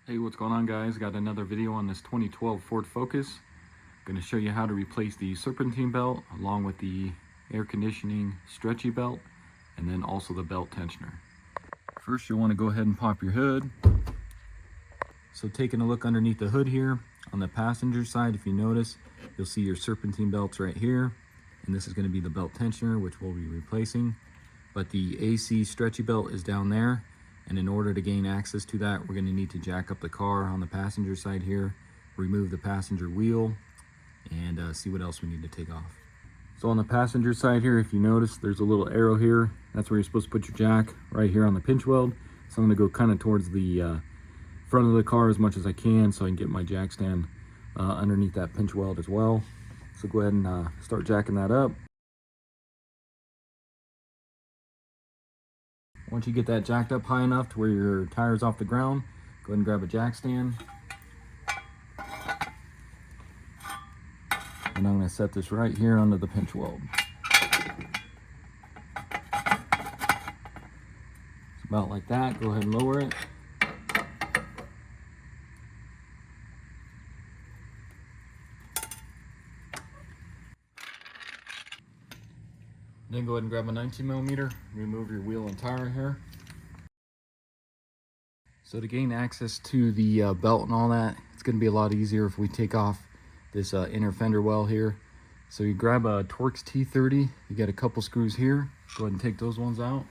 Hey, what's going on, guys? Got another video on this 2012 Ford Focus. Going to show you how to replace the Serpentine belt along with the air conditioning stretchy belt and then also the belt tensioner. First, you'll want to go ahead and pop your hood. So taking a look underneath the hood here on the passenger side, if you notice, you'll see your Serpentine belts right here, and this is going to be the belt tensioner, which we'll be replacing. But the AC stretchy belt is down there. And in order to gain access to that, we're going to need to jack up the car on the passenger side here, remove the passenger wheel, and see what else we need to take off. So on the passenger side here, if you notice, there's a little arrow here. That's where you're supposed to put your jack, right here on the pinch weld. So I'm going to go kind of towards the front of the car as much as I can so I can get my jack stand underneath that pinch weld as well. So go ahead and start jacking that up. Once you get that jacked up high enough to where your tire's off the ground, go ahead and grab a jack stand. And I'm going to set this right here under the pinch weld. It's about like that. Go ahead and lower it. Then go ahead and grab a 19mm, remove your wheel and tire here. So to gain access to the belt and all that, it's going to be a lot easier if we take off this inner fender well here. So you grab a Torx T30, you get a couple screws here, go ahead and take those ones out.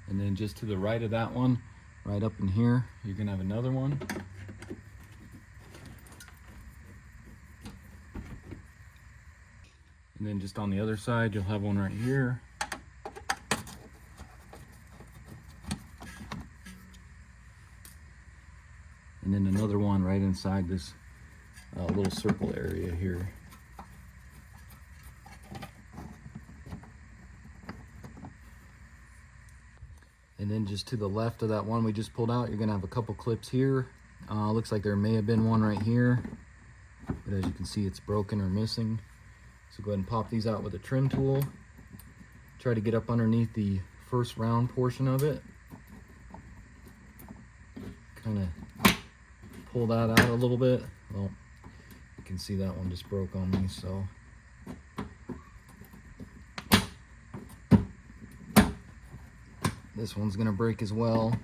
And then just to the right of that one, right up in here, you're going to have another one. And then just on the other side, you'll have one right here. And then another one right inside this little circle area here. And then just to the left of that one we just pulled out, you're gonna have a couple clips here. Looks like there may have been one right here, but as you can see, it's broken or missing. So go ahead and pop these out with a trim tool. Try to get up underneath the first round portion of it. Kind of pull that out a little bit. Well, you can see that one just broke on me, so. This one's gonna break as well.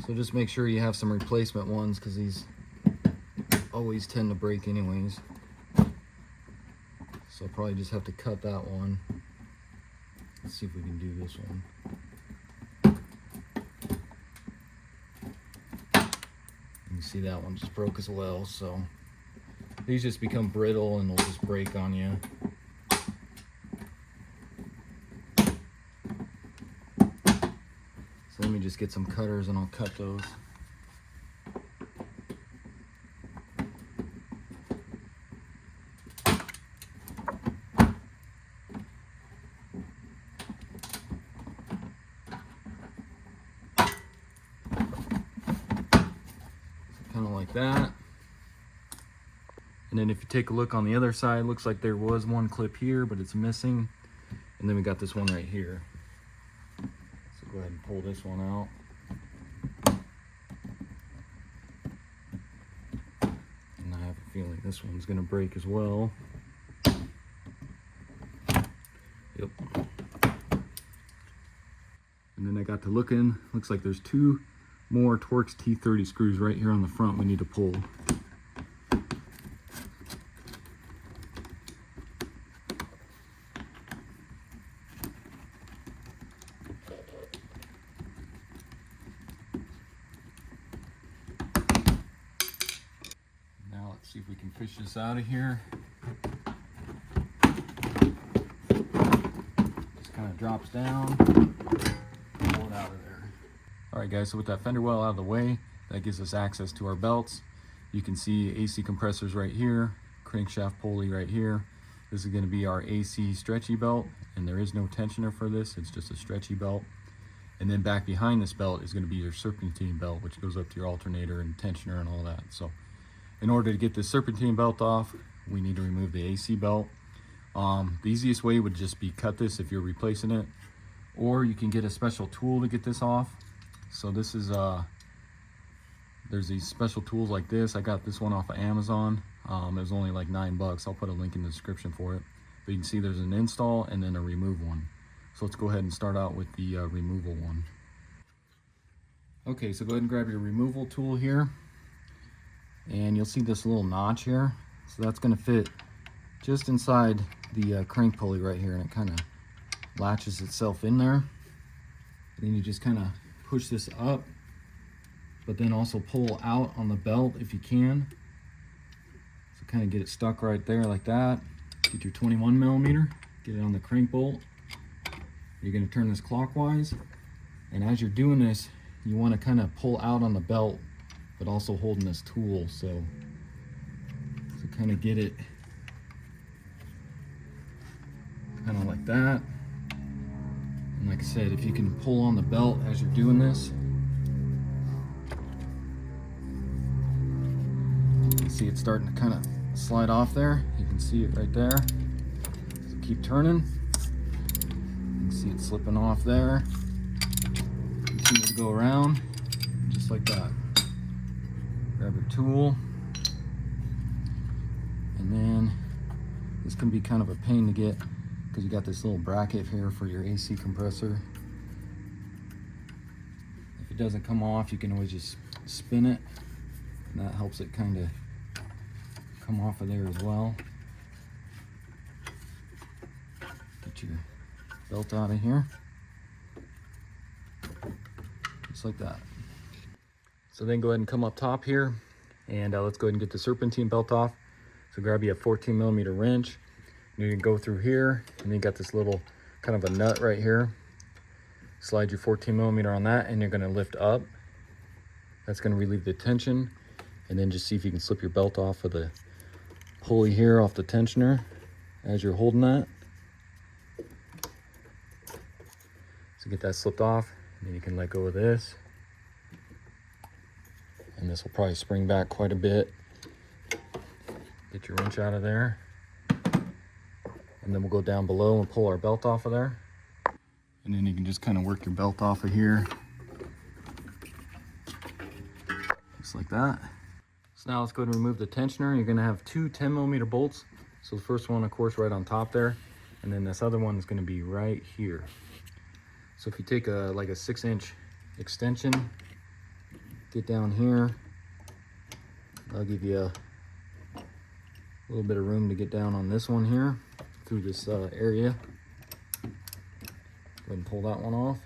So just make sure you have some replacement ones because these always tend to break anyways. So I'll probably just have to cut that one. Let's see if we can do this one. You can see that one just broke as well. So these just become brittle and they'll just break on you. So let me just get some cutters and I'll cut those. Kind of like that. And then if you take a look on the other side, looks like there was one clip here, but it's missing. And then we got this one right here. So go ahead and pull this one out. And I have a feeling this one's gonna break as well. Yep. And then I got to looking, looks like there's two more Torx T30 screws right here on the front we need to pull. Now let's see if we can fish this out of here. Just kind of drops down. Pull it out of there. Alright guys, so with that fender well out of the way, that gives us access to our belts. You can see AC compressors right here, crankshaft pulley right here. This is going to be our AC stretchy belt, and there is no tensioner for this, it's just a stretchy belt. And then back behind this belt is going to be your serpentine belt, which goes up to your alternator and tensioner and all that. So in order to get the serpentine belt off, we need to remove the AC belt. The easiest way would just be cut this if you're replacing it, or you can get a special tool to get this off. So this is there's these special tools like this. I got this one off of Amazon. It was only like $9. I'll put a link in the description for it. But you can see there's an install and then a remove one. So let's go ahead and start out with the removal one. Okay, so go ahead and grab your removal tool here, and you'll see this little notch here. So that's going to fit just inside the crank pulley right here, and it kind of latches itself in there. And then you just kind of push this up, but then also pull out on the belt if you can. So kind of get it stuck right there like that. Get your 21 millimeter, get it on the crank bolt. You're going to turn this clockwise, and as you're doing this, you want to kind of pull out on the belt, but also holding this tool. So kind of get it kind of like that. And like I said, if you can pull on the belt as you're doing this, you can see it starting to kind of slide off there. You can see it right there. So keep turning. You can see it slipping off there. Continue to go around just like that. Grab your tool, and then this can be kind of a pain to get because you got this little bracket here for your AC compressor. If it doesn't come off, you can always just spin it, and that helps it kind of come off of there as well. Get your belt out of here. Just like that. So then go ahead and come up top here, and let's go ahead and get the serpentine belt off. So grab you a 14 millimeter wrench. You can go through here, and then you got this little kind of a nut right here. Slide your 14 millimeter on that, and you're going to lift up. That's going to relieve the tension, and then just see if you can slip your belt off of the pulley here off the tensioner as you're holding that. So get that slipped off. And then you can let go of this, and this will probably spring back quite a bit. Get your wrench out of there, and then we'll go down below and pull our belt off of there. And then you can just kind of work your belt off of here, just like that. So now let's go ahead and remove the tensioner. You're going to have two 10 millimeter bolts. So the first one, of course, right on top there, and then this other one is going to be right here. So if you take like a 6-inch extension, get down here, I'll give you a little bit of room to get down on this one here through this area. Go ahead and pull that one off.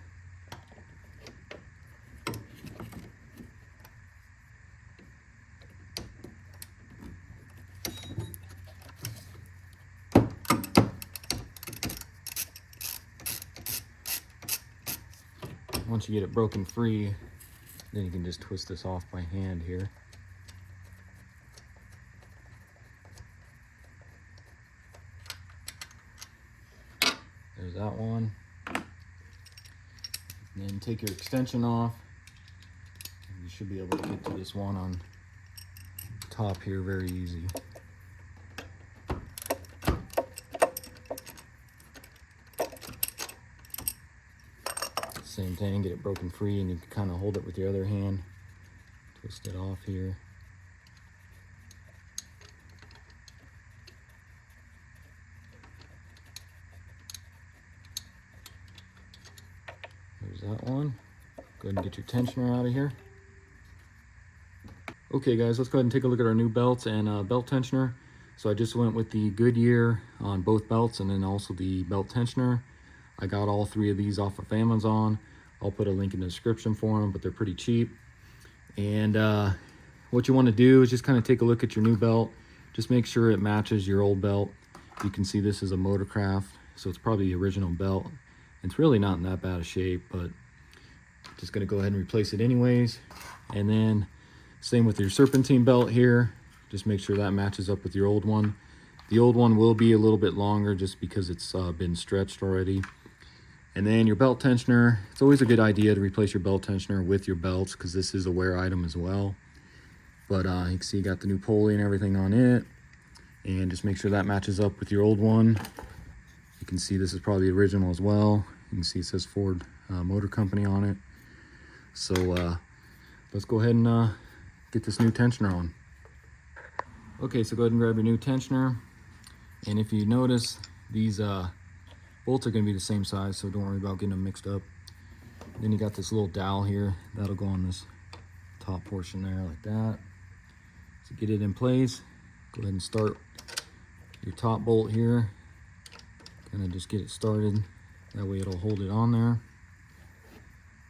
Once you get it broken free, then you can just twist this off by hand here. There's that one. And then take your extension off. You should be able to get to this one on top here very easy. Same thing, get it broken free, and you can kind of hold it with your other hand, twist it off here. There's that one. Go ahead and get your tensioner out of here. Okay guys, let's go ahead and take a look at our new belts and belt tensioner. So I just went with the Goodyear on both belts, and then also the belt tensioner. I got all three of these off of Amazon. I'll put a link in the description for them, but they're pretty cheap. And what you want to do is just kind of take a look at your new belt. Just make sure it matches your old belt. You can see this is a Motorcraft, so it's probably the original belt. It's really not in that bad a shape, but just going to go ahead and replace it anyways. And then same with your serpentine belt here. Just make sure that matches up with your old one. The old one will be a little bit longer just because it's been stretched already. And then your belt tensioner, it's always a good idea to replace your belt tensioner with your belts because this is a wear item as well. But you can see you got the new pulley and everything on it. And just make sure that matches up with your old one. You can see this is probably the original as well. You can see it says Ford Motor Company on it. So let's go ahead and get this new tensioner on. Okay, so go ahead and grab your new tensioner. And if you notice, these bolts are going to be the same size, so don't worry about getting them mixed up. Then you got this little dowel here. That'll go on this top portion there like that. So get it in place. Go ahead and start your top bolt here. Kind of just get it started. That way it'll hold it on there.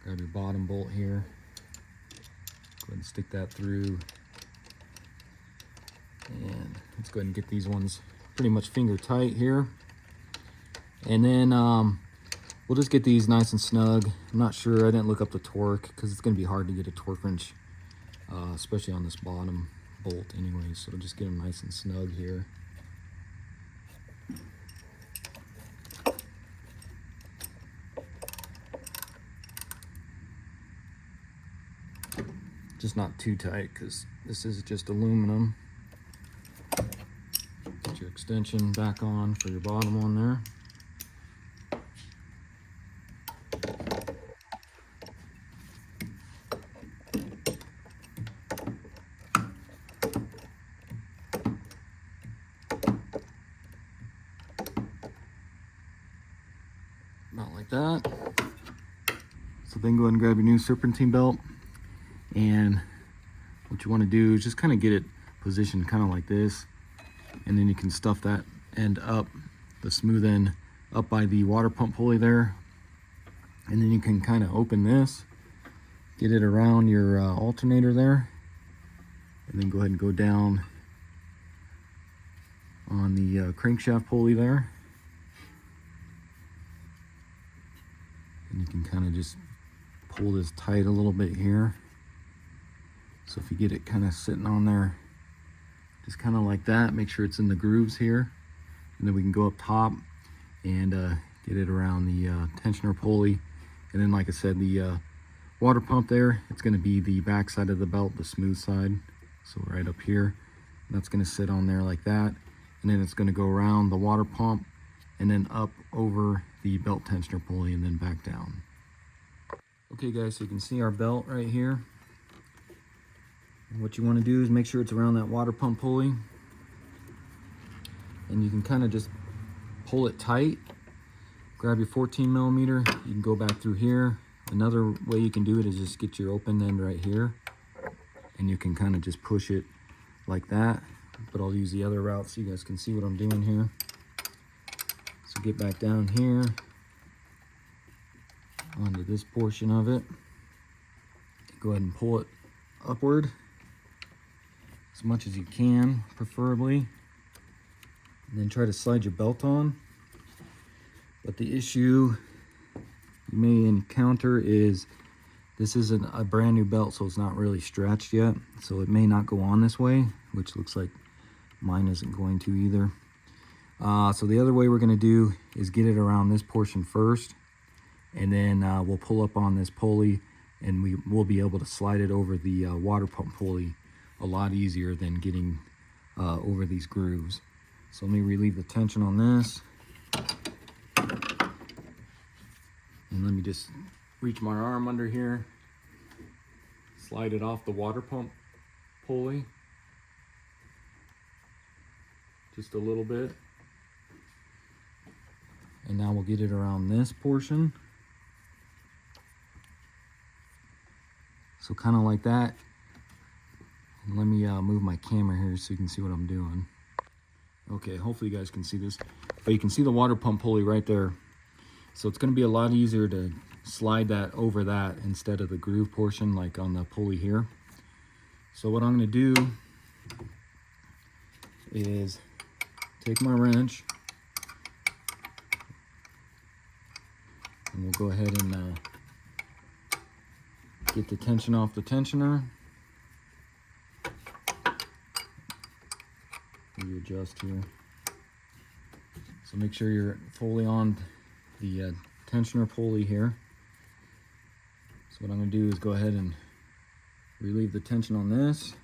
Grab your bottom bolt here. Go ahead and stick that through. And let's go ahead and get these ones pretty much finger tight here. And then we'll just get these nice and snug. I'm not sure, I didn't look up the torque because it's going to be hard to get a torque wrench, especially on this bottom bolt anyway. So just get them nice and snug here. Just not too tight because this is just aluminum. Get your extension back on for your bottom one there. About like that. So then go ahead and grab your new Serpentine belt. And what you want to do is just kind of get it positioned kind of like this. And then you can stuff that end up, the smooth end, up by the water pump pulley there. And then you can kind of open this, get it around your alternator there. And then go ahead and go down on the crankshaft pulley there. And you can kind of just pull this tight a little bit here. So if you get it kind of sitting on there, just kind of like that, make sure it's in the grooves here. And then we can go up top and get it around the tensioner pulley. And then like I said, the water pump there, it's going to be the back side of the belt, the smooth side. So right up here, and that's going to sit on there like that. And then it's going to go around the water pump and then up over the belt tensioner pulley and then back down. Okay guys, so you can see our belt right here. And what you want to do is make sure it's around that water pump pulley. And you can kind of just pull it tight. Grab your 14 millimeter. You can go back through here. Another way you can do it is just get your open end right here. And you can kind of just push it like that. But I'll use the other route so you guys can see what I'm doing here. So get back down here onto this portion of it. Go ahead and pull it upward as much as you can, preferably. And then try to slide your belt on. But the issue you may encounter is this isn't a brand new belt, so it's not really stretched yet. So it may not go on this way, which looks like mine isn't going to either. So the other way we're going to do is get it around this portion first. And then we'll pull up on this pulley and we will be able to slide it over the water pump pulley a lot easier than getting over these grooves. So let me relieve the tension on this. And let me just reach my arm under here, slide it off the water pump pulley just a little bit. And now we'll get it around this portion. So kind of like that. And let me move my camera here so you can see what I'm doing. Okay, hopefully you guys can see this. But you can see the water pump pulley right there. So it's going to be a lot easier to slide that over that instead of the groove portion like on the pulley here. So what I'm going to do is take my wrench and we'll go ahead and get the tension off the tensioner. Readjust here. So make sure you're fully on the tensioner pulley here. So what I'm going to do is go ahead and relieve the tension on this.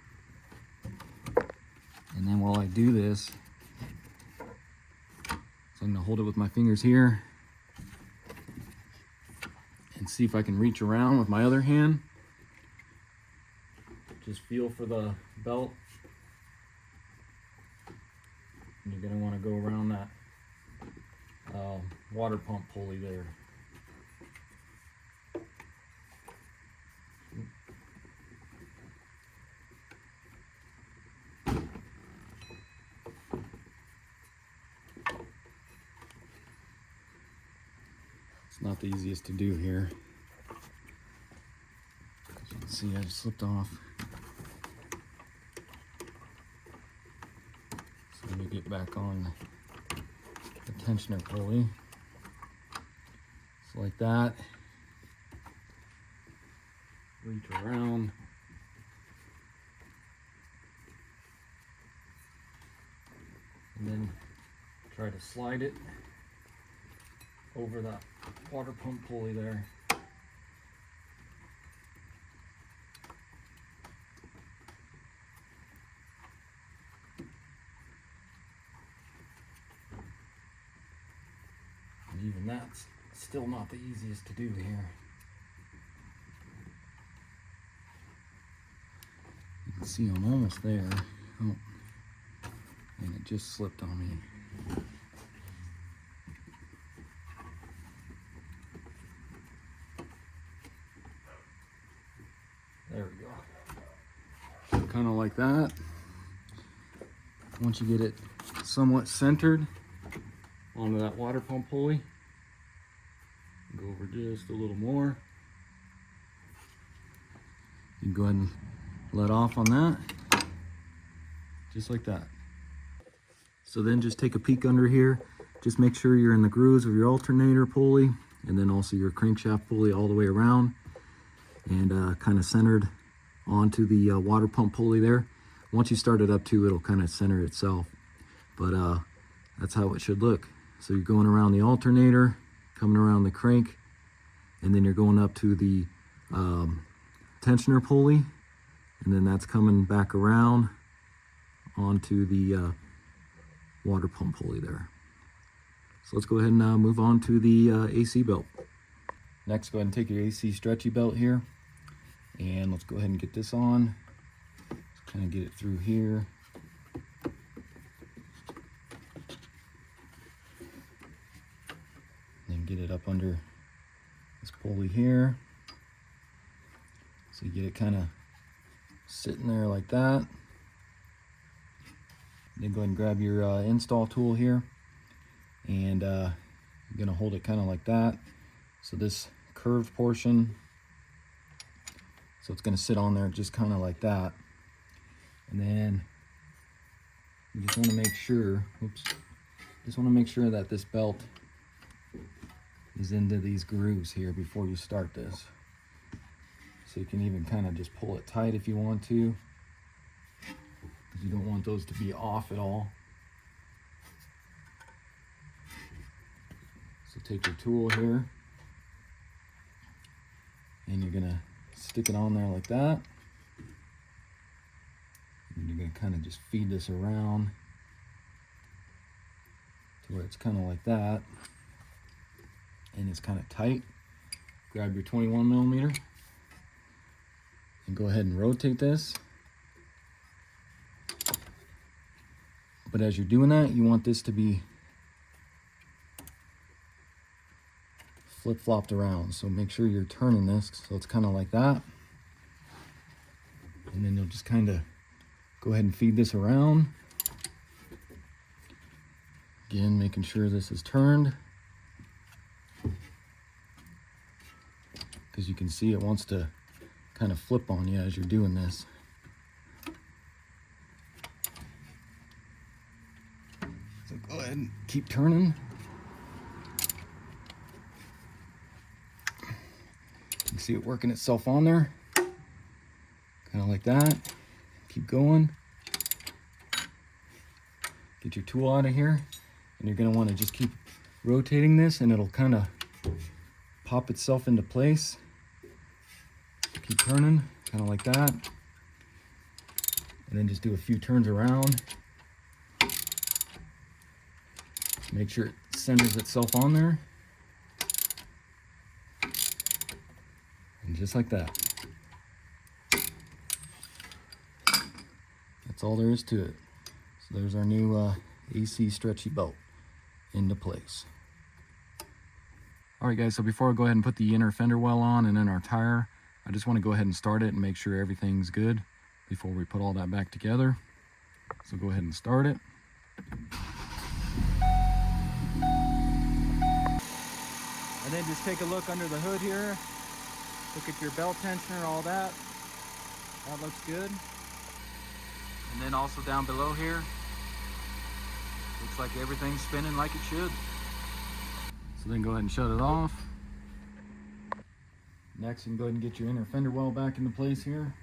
And then while I do this, so I'm gonna hold it with my fingers here and see if I can reach around with my other hand. Just feel for the belt. And you're gonna wanna go around that water pump pulley there. It's not the easiest to do here. As you can see, I just slipped off. So let me get back on the tensioner pulley. So like that. Reach around. And then try to slide it over that water pump pulley there. And even that's still not the easiest to do here. You can see I'm almost there. Oh, and it just slipped on me. There we go. So kind of like that. Once you get it somewhat centered onto that water pump pulley, go over just a little more. You can go ahead and let off on that, just like that. So then just take a peek under here. Just make sure you're in the grooves of your alternator pulley and then also your crankshaft pulley all the way around, and kind of centered onto the water pump pulley there. Once you start it up too, it'll kind of center itself, but that's how it should look. So you're going around the alternator, coming around the crank, and then you're going up to the tensioner pulley, and then that's coming back around onto the water pump pulley there. So let's go ahead and move on to the AC belt. Next, go ahead and take your AC stretchy belt here, and let's go ahead and get this on. Just kind of get it through here. And get it up under this pulley here. So you get it kind of sitting there like that. Then go ahead and grab your install tool here, and you're going to hold it kind of like that. So this curved portion, so it's going to sit on there just kind of like that. And then you just want to make sure, that this belt is into these grooves here before you start this. So you can even kind of just pull it tight if you want to, because you don't want those to be off at all. So take your tool here, and you're gonna stick it on there like that. And you're gonna kind of just feed this around to where it's kind of like that, and it's kind of tight. Grab your 21 millimeter and go ahead and rotate this. But as you're doing that, you want this to be flip-flopped around. So make sure you're turning this so it's kind of like that. And then you'll just kind of go ahead and feed this around. Again, making sure this is turned, because you can see it wants to kind of flip on you as you're doing this. So go ahead and keep turning. You can see it working itself on there, kind of like that. Keep going. Get your tool out of here, and you're going to want to just keep rotating this, and it'll kind of pop itself into place. Keep turning, kind of like that. And then just do a few turns around, Make sure it centers itself on there. And just like that. That's all there is to it. So there's our new AC stretchy belt into place. Alright guys, so before I go ahead and put the inner fender well on and then our tire, I just want to go ahead and start it and make sure everything's good before we put all that back together. So go ahead and start it. And then just take a look under the hood here. Look at your belt tensioner, all that. That looks good. And then also down below here, looks like everything's spinning like it should. So then go ahead and shut it off. Next, you can go ahead and get your inner fender well back into place here.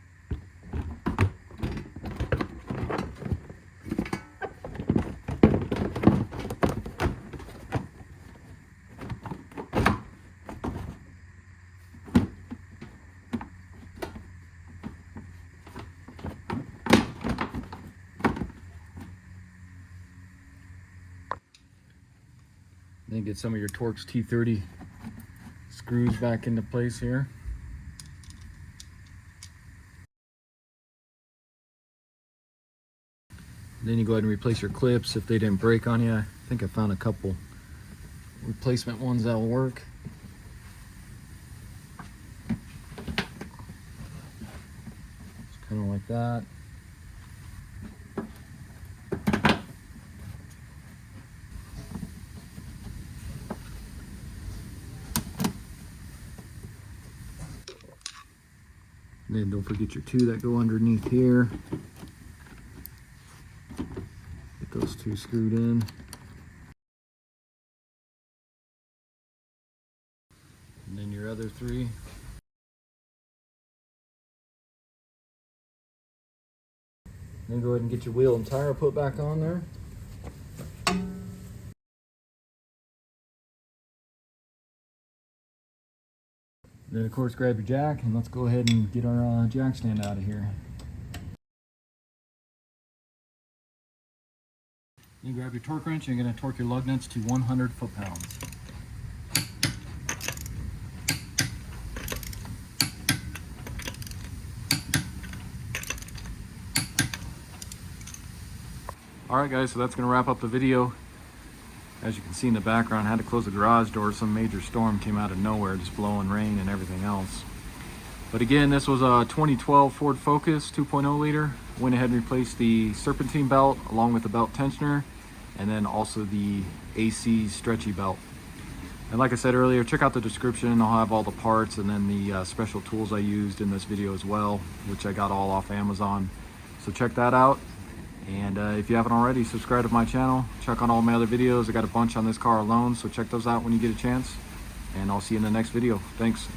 Then get some of your Torx T30 screws back into place here. Then you go ahead and replace your clips if they didn't break on you. I think I found a couple replacement ones that'll work. Just kind of like that. And then don't forget your two that go underneath here. Get those two screwed in. And then your other three. Then go ahead and get your wheel and tire put back on there. Then of course grab your jack and let's go ahead and get our jack stand out of here. Then grab your torque wrench and you're going to torque your lug nuts to 100 foot-pounds. Alright guys, so that's going to wrap up the video. As you can see in the background, I had to close the garage door. Some major storm came out of nowhere, just blowing rain and everything else. But again, this was a 2012 Ford Focus 2.0 liter. Went ahead and replaced the Serpentine belt along with the belt tensioner, and then also the AC stretchy belt. And like I said earlier, check out the description. I'll have all the parts and then the special tools I used in this video as well, which I got all off Amazon. So check that out. And if you haven't already, subscribe to my channel. Check on all my other videos. I got a bunch on this car alone, so check those out when you get a chance. And I'll see you in the next video. Thanks.